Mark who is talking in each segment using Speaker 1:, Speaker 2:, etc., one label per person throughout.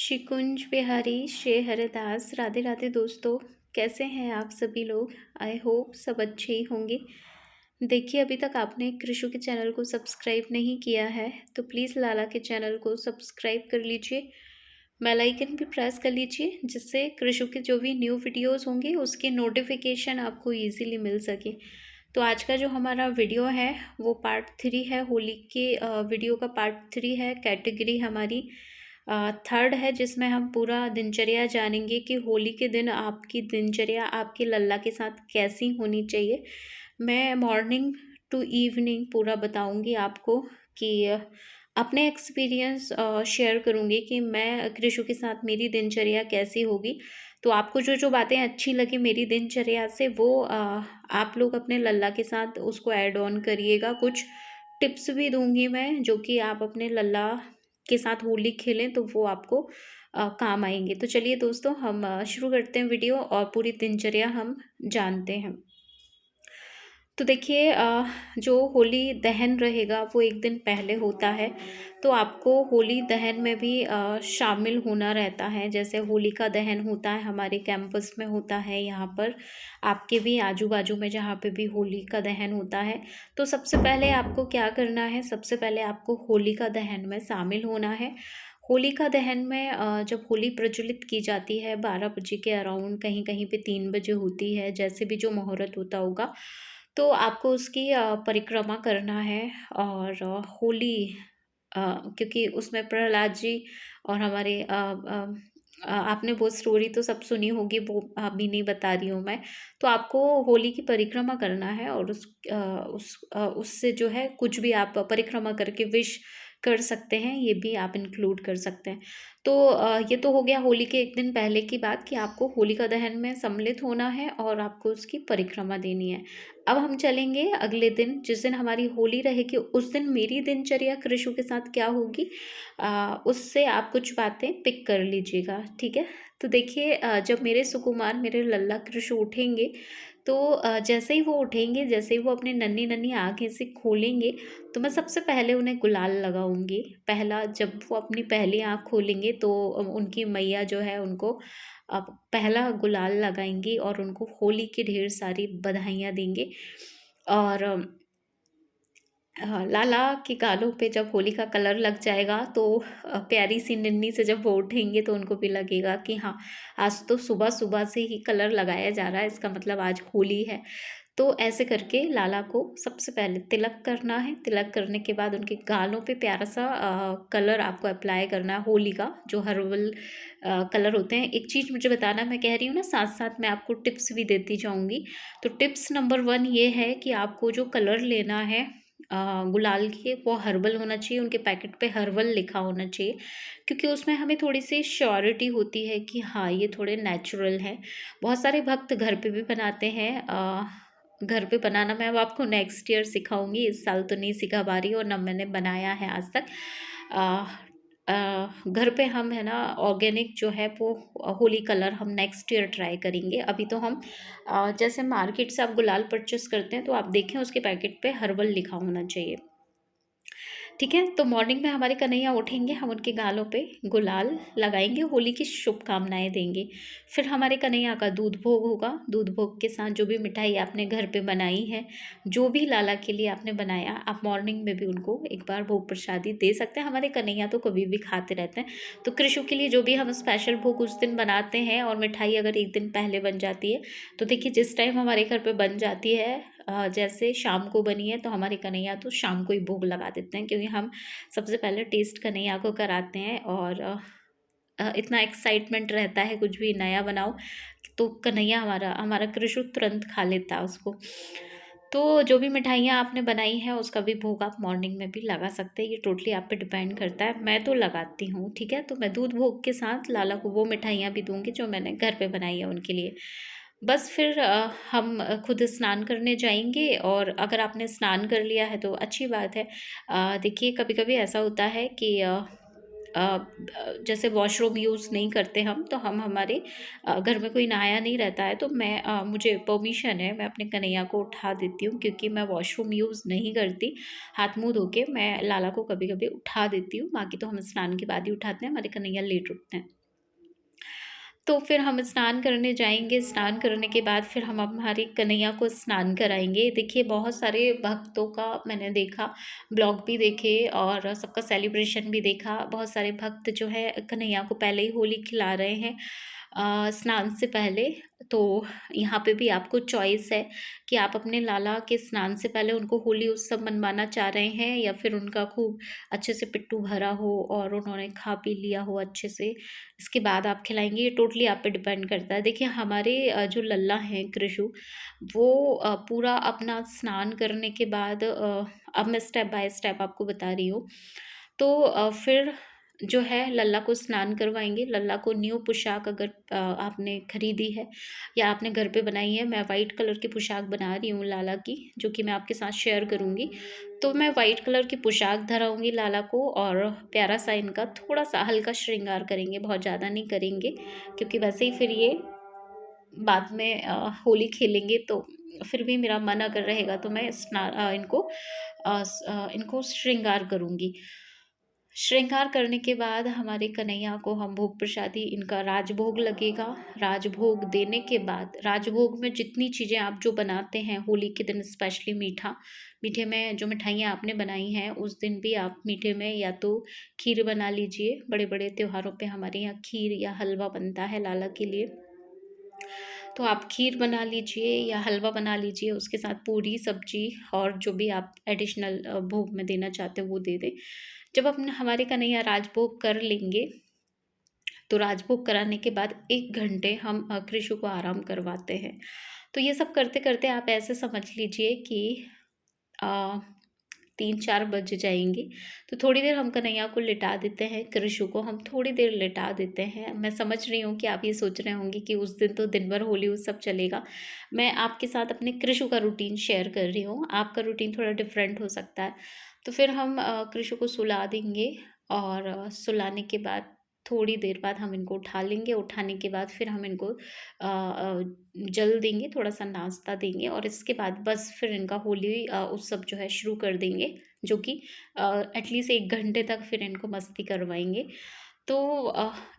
Speaker 1: शिकुंज बिहारी श्री हरिदास। राधे राधे दोस्तों, कैसे हैं आप सभी लोग। आई होप सब अच्छे ही होंगे। देखिए, अभी तक आपने कृषु के चैनल को सब्सक्राइब नहीं किया है तो प्लीज़ लाला के चैनल को सब्सक्राइब कर लीजिए, बेल आइकन भी प्रेस कर लीजिए, जिससे कृषु के जो भी न्यू वीडियोस होंगे उसके नोटिफिकेशन आपको इजीली मिल सके। तो आज का जो हमारा वीडियो है वो पार्ट 3 है, होली के वीडियो का पार्ट 3 है। कैटेगरी हमारी थर्ड है, जिसमें हम पूरा दिनचर्या जानेंगे कि होली के दिन आपकी दिनचर्या आपके लल्ला के साथ कैसी होनी चाहिए। मैं मॉर्निंग टू इवनिंग पूरा बताऊंगी आपको कि अपने एक्सपीरियंस शेयर करूंगी कि मैं कृषु के साथ मेरी दिनचर्या कैसी होगी। तो आपको जो जो बातें अच्छी लगी मेरी दिनचर्या से वो आप लोग अपने लल्ला के साथ उसको ऐड ऑन करिएगा। कुछ टिप्स भी दूंगी मैं, जो कि आप अपने लल्ला के साथ होली खेलें तो वो आपको काम आएंगे। तो चलिए दोस्तों, हम शुरू करते हैं वीडियो और पूरी दिनचर्या हम जानते हैं। तो देखिए, जो होली दहन रहेगा वो एक दिन पहले होता है, तो आपको होली दहन में भी शामिल होना रहता है। जैसे होली का दहन होता है हमारे कैंपस में होता है, यहाँ पर आपके भी आजू बाजू में जहाँ पे भी होली का दहन होता है। तो सबसे पहले आपको क्या करना है, सबसे पहले आपको होली का दहन में शामिल होना है। होली का दहन में जब होली प्रज्वलित की जाती है 12 बजे के अराउंड, कहीं कहीं पे 3 बजे होती है, जैसे भी जो मुहूर्त होता होगा, तो आपको उसकी परिक्रमा करना है। और होली क्योंकि उसमें प्रहलाद जी और हमारे आपने वो स्टोरी तो सब सुनी होगी, वो अभी नहीं बता रही हूँ मैं। तो आपको होली की परिक्रमा करना है और उससे जो है कुछ भी आप परिक्रमा करके विश कर सकते हैं, ये भी आप इंक्लूड कर सकते हैं। तो ये तो हो गया होली के एक दिन पहले की बात कि आपको होलिका दहन में सम्मिलित होना है और आपको उसकी परिक्रमा देनी है। अब हम चलेंगे अगले दिन, जिस दिन हमारी होली रहेगी उस दिन मेरी दिनचर्या कृषु के साथ क्या होगी, उससे आप कुछ बातें पिक कर लीजिएगा, ठीक है। तो देखिए, जब मेरे सुकुमार मेरे लल्ला कृषु उठेंगे तो जैसे ही वो उठेंगे, जैसे ही वो अपने नन्ही नन्ही आँखें से खोलेंगे, तो मैं सबसे पहले उन्हें गुलाल लगाऊंगी। पहला जब वो अपनी पहली आँख खोलेंगे तो उनकी मैया जो है उनको अब पहला गुलाल लगाएंगी और उनको होली की ढेर सारी बधाइयाँ देंगे। और लाला के गालों पे जब होली का कलर लग जाएगा तो प्यारी सी निन्नी से जब वो उठेंगे तो उनको भी लगेगा कि हाँ, आज तो सुबह सुबह से ही कलर लगाया जा रहा है, इसका मतलब आज होली है। तो ऐसे करके लाला को सबसे पहले तिलक करना है। तिलक करने के बाद उनके गालों पे प्यारा सा कलर आपको अप्लाई करना है, होली का जो हर्बल कलर होते हैं। एक चीज़ मुझे बताना, मैं कह रही हूँ ना, साथ साथ मैं आपको टिप्स भी देती जाऊँगी। तो टिप्स नंबर 1 ये है कि आपको जो कलर लेना है गुलाल के, वो हर्बल होना चाहिए, उनके पैकेट पे हर्बल लिखा होना चाहिए, क्योंकि उसमें हमें थोड़ी सी श्योरिटी होती है कि हाँ, ये थोड़े नेचुरल हैं। बहुत सारे भक्त घर पे भी बनाते हैं। घर पे बनाना मैं अब आपको नेक्स्ट ईयर सिखाऊंगी, इस साल तो नहीं सिखा पा रही और ना मैंने बनाया है आज तक। घर पे हम है ना ऑर्गेनिक जो है वो होली कलर हम नेक्स्ट ईयर ट्राई करेंगे। अभी तो हम जैसे मार्केट से आप गुलाल परचेस करते हैं तो आप देखें उसके पैकेट पे हर्बल लिखा होना चाहिए, ठीक है। तो मॉर्निंग में हमारे कन्हैया उठेंगे, हम उनके गालों पे गुलाल लगाएंगे, होली की शुभकामनाएं देंगे। फिर हमारे कन्हैया का दूध भोग होगा। दूध भोग के साथ जो भी मिठाई आपने घर पे बनाई है, जो भी लाला के लिए आपने बनाया, आप मॉर्निंग में भी उनको एक बार भोग प्रसादी दे सकते हैं। हमारे कन्हैया तो कभी भी खाते रहते हैं। तो कृषु के लिए जो भी हम स्पेशल भोग उस दिन बनाते हैं, और मिठाई अगर एक दिन पहले बन जाती है तो देखिए, जिस टाइम हमारे घर पर बन जाती है, जैसे शाम को बनी है तो हमारे कन्हैया तो शाम को ही भोग लगा देते हैं, क्योंकि हम सबसे पहले टेस्ट कन्हैया को कराते हैं। और इतना एक्साइटमेंट रहता है कुछ भी नया बनाओ तो कन्हैया हमारा हमारा कृषु तुरंत खा लेता है उसको। तो जो भी मिठाइयाँ आपने बनाई हैं उसका भी भोग आप मॉर्निंग में भी लगा सकते हैं, ये टोटली आप पे डिपेंड करता है। मैं तो लगाती हूँ, ठीक है। तो मैं दूध भोग के साथ लाला को वो मिठाइयाँ भी दूंगी जो मैंने घर पे बनाई है उनके लिए। बस फिर हम खुद स्नान करने जाएंगे, और अगर आपने स्नान कर लिया है तो अच्छी बात है। देखिए, कभी कभी ऐसा होता है कि जैसे वॉशरूम यूज़ नहीं करते हम, तो हम हमारे घर में कोई नहाया नहीं रहता है तो मैं मुझे परमिशन है, मैं अपने कन्हैया को उठा देती हूँ, क्योंकि मैं वॉशरूम यूज़ नहीं करती। हाथ मुँह धो के मैं लाला को कभी कभी उठा देती हूँ, बाकी तो हम स्नान के बाद ही उठाते हैं, हमारे कन्हैया लेट उठते हैं। तो फिर हम स्नान करने जाएँगे, स्नान करने के बाद फिर हम हमारे कन्हैया को स्नान कराएँगे। देखिए बहुत सारे भक्तों का मैंने देखा, ब्लॉग भी देखे और सबका सेलिब्रेशन भी देखा। बहुत सारे भक्त जो है कन्हैया को पहले ही होली खिला रहे हैं स्नान से पहले। तो यहाँ पे भी आपको चॉइस है कि आप अपने लाला के स्नान से पहले उनको होली उत्सव मनवाना चाह रहे हैं या फिर उनका खूब अच्छे से पिट्ठू भरा हो और उन्होंने खा पी लिया हो अच्छे से, इसके बाद आप खिलाएँगे। ये टोटली आप पे डिपेंड करता है। देखिए हमारे जो लल्ला हैं कृषु, वो पूरा अपना स्नान करने के बाद अब मैं स्टेप बाय स्टेप आपको बता रही हूँ। तो फिर जो है लल्ला को स्नान करवाएँगे। लल्ला को न्यू पोशाक अगर आपने खरीदी है या आपने घर पे बनाई है, मैं वाइट कलर की पोशाक बना रही हूँ लाला की, जो कि मैं आपके साथ शेयर करूँगी। तो मैं वाइट कलर की पोशाक धराऊँगी लाला को और प्यारा सा इनका थोड़ा-सा हल्का श्रृंगार करेंगे, बहुत ज़्यादा नहीं करेंगे, क्योंकि वैसे ही फिर ये बाद में होली खेलेंगे तो फिर भी मेरा मन अगर रहेगा तो मैं इनको श्रृंगार करूँगी। श्रृंगार करने के बाद हमारे कन्हैया को हम भोग प्रसादी इनका राजभोग लगेगा। राजभोग देने के बाद राजभोग में जितनी चीज़ें आप जो बनाते हैं होली के दिन, स्पेशली मीठा, मीठे में जो मिठाइयाँ आपने बनाई हैं उस दिन भी आप मीठे में या तो खीर बना लीजिए। बड़े-बड़े त्योहारों पे हमारे यहाँ खीर या हलवा बनता है लाला के लिए। तो आप खीर बना लीजिए या हलवा बना लीजिए, उसके साथ पूरी सब्जी और जो भी आप एडिशनल भोग में देना चाहते हो वो दे दें। जब अपने हमारे कन्हैया राजभोग कर लेंगे, तो राजभोग कराने के बाद 1 घंटे हम कृषु को आराम करवाते हैं। तो ये सब करते-करते आप ऐसे समझ लीजिए कि अ, 3-4 बज जाएँगे। तो थोड़ी देर हम कन्हैया को लिटा देते हैं, कृषु को हम थोड़ी देर लिटा देते हैं। मैं समझ रही हूँ कि आप ये सोच रहे होंगे कि उस दिन तो दिन भर होली उत्सव चलेगा। मैं आपके साथ अपने कृषु का रूटीन शेयर कर रही हूँ, आपका रूटीन थोड़ा डिफरेंट हो सकता है। तो फिर हम कृषु को सुला देंगे और सुलाने के बाद थोड़ी देर बाद हम इनको उठा लेंगे। उठाने के बाद फिर हम इनको जल देंगे, थोड़ा-सा नाश्ता देंगे और इसके बाद बस फिर इनका होली उत्सव जो है शुरू कर देंगे, जो कि एटलीस्ट 1 घंटे तक फिर इनको मस्ती करवाएँगे। तो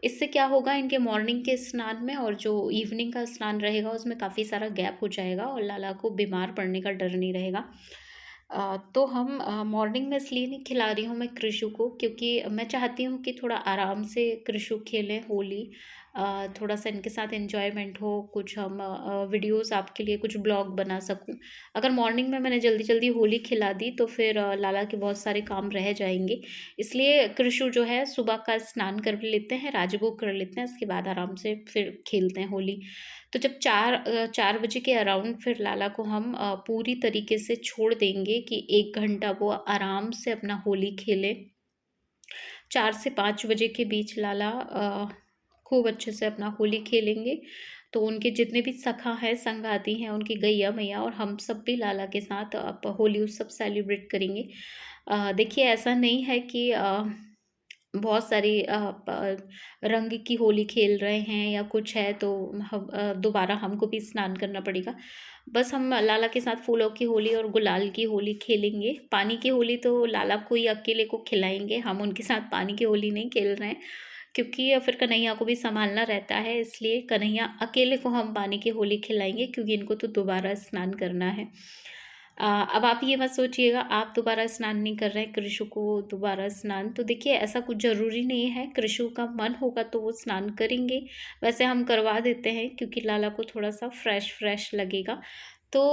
Speaker 1: इससे क्या होगा, इनके मॉर्निंग के स्नान में और जो इवनिंग का स्नान रहेगा उसमें काफ़ी सारा गैप हो जाएगा और लाला को बीमार पड़ने का डर नहीं रहेगा। तो हम मॉर्निंग में इसलिए नहीं खिला रही हूँ मैं कृषु को, क्योंकि मैं चाहती हूँ कि थोड़ा आराम से कृषु खेलें होली। थोड़ा-सा इनके साथ एन्जॉयमेंट हो, कुछ हम वीडियोज़ आपके लिए कुछ ब्लॉग बना सकूँ। अगर मॉर्निंग में मैंने जल्दी-जल्दी होली खिला दी तो फिर लाला के बहुत सारे काम रह जाएँगे। इसलिए कृषु जो है सुबह का स्नान कर लेते हैं, राजभोग कर लेते हैं, उसके बाद आराम से फिर खेलते हैं होली। तो जब 4 बजे के अराउंड फिर लाला को हम पूरी तरीके से छोड़ देंगे कि 1 घंटा वो आराम से अपना होली खेलें। 4 से 5 बजे के बीच लाला खूब अच्छे से अपना होली खेलेंगे। तो उनके जितने भी सखा हैं, संगाती हैं, उनकी गैया-मैया और हम सब भी लाला के साथ होली उत्सव सेलिब्रेट करेंगे। देखिए ऐसा नहीं है कि बहुत सारी रंग की होली खेल रहे हैं या कुछ है तो दोबारा हमको भी स्नान करना पड़ेगा। बस हम लाला के साथ फूलों की होली और गुलाल की होली खेलेंगे। पानी की होली तो लाला को ही अकेले को खिलाएँगे, हम उनके साथ पानी की होली नहीं खेल रहे हैं, क्योंकि फिर कन्हैया को भी सँभालना रहता है, इसलिए कन्हैया अकेले को हम पानी की होली खिलाएँगे, क्योंकि इनको तो दोबारा स्नान करना है। अब आप ये मत सोचिएगा आप दोबारा स्नान नहीं कर रहे हैं, कृषु को दोबारा स्नान, तो देखिए ऐसा कुछ ज़रूरी नहीं है, कृषु का मन होगा तो वो स्नान करेंगे। वैसे हम करवा देते हैं क्योंकि लाला को थोड़ा-सा फ्रेश-फ्रेश लगेगा। तो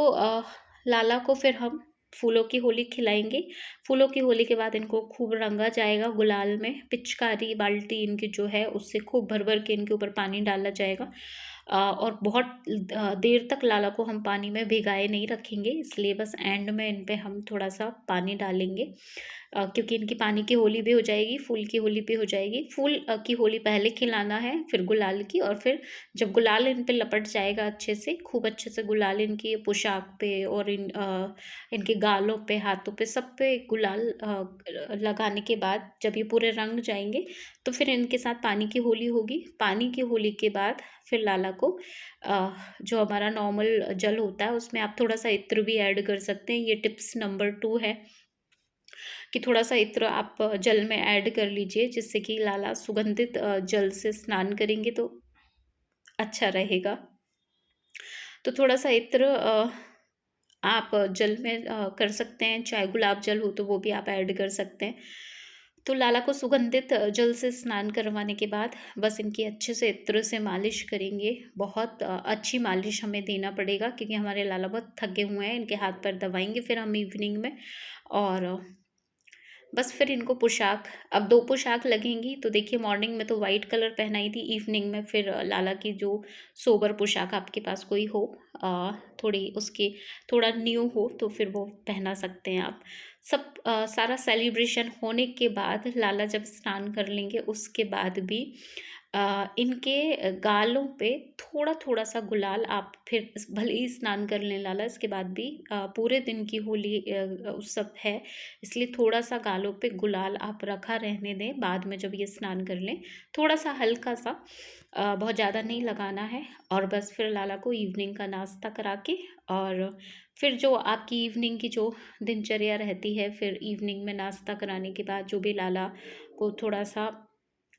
Speaker 1: लाला को फिर हम फूलों की होली खिलाएँगे। फूलों की होली के बाद इनको खूब रंगा जाएगा गुलाल में, पिचकारी बाल्टी इनकी जो है उससे खूब भर-भर के इनके ऊपर पानी डाला जाएगा। और बहुत देर तक लाला को हम पानी में भिगाए नहीं रखेंगे, इसलिए बस एंड में इन पे हम थोड़ा-सा पानी डालेंगे, क्योंकि इनकी पानी की होली भी हो जाएगी, फूल की होली भी हो जाएगी। फूल की होली पहले खिलाना है, फिर गुलाल की, और फिर जब गुलाल इन पे लपट जाएगा अच्छे से, खूब अच्छे से गुलाल इनकी पोशाक पे और इनके गालों पे, हाथों पे, सब पे गुलाल लगाने के बाद जब ये पूरे रंग जाएँगे, तो फिर इनके साथ पानी की होली होगी। पानी की होली के बाद फिर लाला को जो हमारा नॉर्मल जल होता है उसमें आप थोड़ा-सा इत्र भी ऐड कर सकते हैं। ये टिप्स नंबर 2 है कि थोड़ा-सा इत्र आप जल में ऐड कर लीजिए, जिससे कि लाला सुगंधित जल से स्नान करेंगे तो अच्छा रहेगा। तो थोड़ा सा इत्र आप जल में कर सकते हैं, चाहे गुलाब जल हो तो वो भी आप ऐड कर सकते हैं। तो लाला को सुगंधित जल से स्नान करवाने के बाद बस इनकी अच्छे से इत्र से मालिश करेंगे। बहुत अच्छी मालिश हमें देना पड़ेगा, क्योंकि हमारे लाला बहुत थके हुए हैं। इनके हाथ पैर दबाएंगे फिर हम इवनिंग में। और बस फिर इनको पोशाक, अब 2 पोशाक लगेंगी। तो देखिए, मॉर्निंग में तो वाइट कलर पहनाई थी, इवनिंग में फिर लाला की जो सोबर पोशाक आपके पास कोई हो, थोड़ी उसकी थोड़ा न्यू हो, तो फिर वो पहना सकते हैं आप। सब सारा सेलिब्रेशन होने के बाद लाला जब स्नान कर लेंगे, उसके बाद भी इनके गालों पे थोड़ा थोड़ा सा गुलाल आप फिर भले ही स्नान कर लें लाला, इसके बाद भी पूरे दिन की होली उत्सव है, इसलिए थोड़ा सा गालों पे गुलाल आप रखा रहने दें। बाद में जब ये स्नान कर लें, थोड़ा सा हल्का सा, बहुत ज़्यादा नहीं लगाना है। और बस फिर लाला को इवनिंग का नाश्ता करा के, और फिर जो आपकी इवनिंग की जो दिनचर्या रहती है, फिर इवनिंग में नाश्ता कराने के बाद जो भी लाला को थोड़ा सा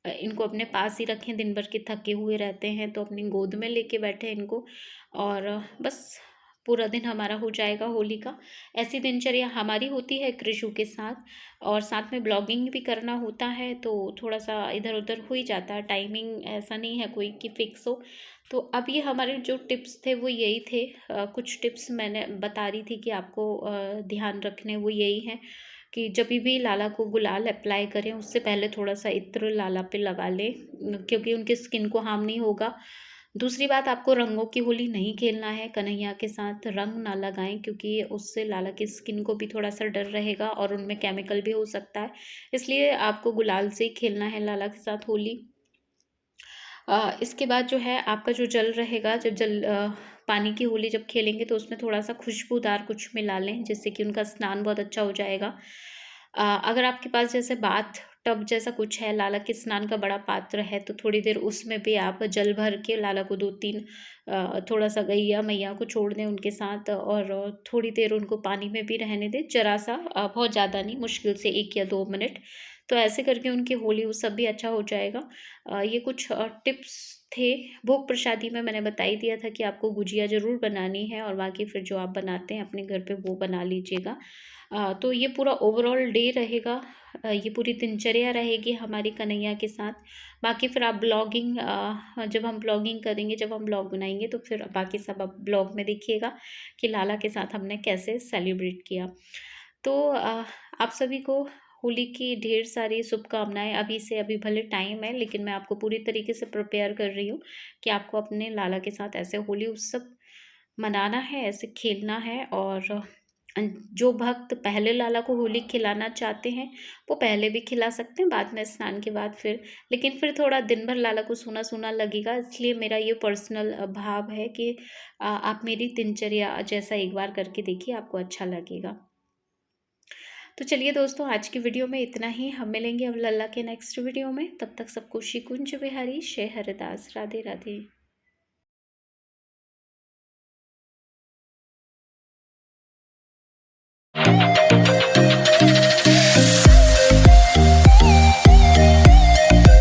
Speaker 1: इनको अपने पास ही रखें, दिन भर के थके हुए रहते हैं तो अपनी गोद में लेके बैठे इनको, और बस पूरा दिन हमारा हो जाएगा होली का। ऐसी दिनचर्या हमारी होती है कृषु के साथ। और साथ में ब्लॉगिंग भी करना होता है, तो थोड़ा सा इधर उधर हो ही जाता है, टाइमिंग ऐसा नहीं है कोई कि फिक्स हो। तो अब ये हमारे जो टिप्स थे वो यही थे। कुछ टिप्स मैंने बता रही थी कि आपको ध्यान रखने, वो यही हैं कि जब भी लाला को गुलाल अप्लाई करें, उससे पहले थोड़ा सा इत्र लाला पे लगा लें, क्योंकि उनके स्किन को हार्म नहीं होगा। दूसरी बात, आपको रंगों की होली नहीं खेलना है, कन्हैया के साथ रंग ना लगाएं, क्योंकि उससे लाला की स्किन को भी थोड़ा सा डर रहेगा और उनमें केमिकल भी हो सकता है। इसलिए आपको गुलाल से ही खेलना है लाला के साथ होली। इसके बाद जो है आपका जो जल रहेगा, जब पानी की होली जब खेलेंगे तो उसमें थोड़ा सा खुशबूदार कुछ मिला लें, जिससे कि उनका स्नान बहुत अच्छा हो जाएगा। अगर आपके पास जैसे बाथ टब जैसा कुछ है, लाला के स्नान का बड़ा पात्र है, तो थोड़ी देर उसमें भी आप जल भर के लाला को 2-3 थोड़ा सा गैया मैया को छोड़ दें उनके साथ, और थोड़ी देर उनको पानी में भी रहने दें, जरा सा, बहुत ज़्यादा नहीं, मुश्किल से 1 या 2 मिनट। तो ऐसे करके उनकी होली वो सब भी अच्छा हो जाएगा। ये कुछ टिप्स थे। भोग प्रसादी में मैंने बता ही दिया था कि आपको गुजिया ज़रूर बनानी है, और बाकी फिर जो आप बनाते हैं अपने घर पे वो बना लीजिएगा। तो ये पूरा ओवरऑल डे रहेगा, ये पूरी दिनचर्या रहेगी हमारी कन्हैया के साथ। बाकी फिर आप ब्लॉगिंग, जब हम ब्लॉगिंग करेंगे, जब हम ब्लॉग बनाएंगे, तो फिर बाकी सब आप ब्लॉग में देखिएगा कि लाला के साथ हमने कैसे सेलिब्रेट किया। तो आप सभी को होली की ढेर सारी शुभकामनाएं। अभी से, अभी भले टाइम है, लेकिन मैं आपको पूरी तरीके से प्रिपेयर कर रही हूँ कि आपको अपने लाला के साथ ऐसे होली उत्सव मनाना है, ऐसे खेलना है। और जो भक्त पहले लाला को होली खिलाना चाहते हैं, वो पहले भी खिला सकते हैं, बाद में स्नान के बाद फिर। लेकिन फिर थोड़ा दिन भर लाला को सूना सूना लगेगा, इसलिए मेरा ये पर्सनल भाव है कि आप मेरी दिनचर्या जैसा एक बार करके देखिए, आपको अच्छा लगेगा। तो चलिए दोस्तों, आज की वीडियो में इतना ही। हम मिलेंगे अब लल्ला के नेक्स्ट वीडियो में। तब तक सबको श्री कुंज बिहारी, श्री हरिदास, राधे राधे।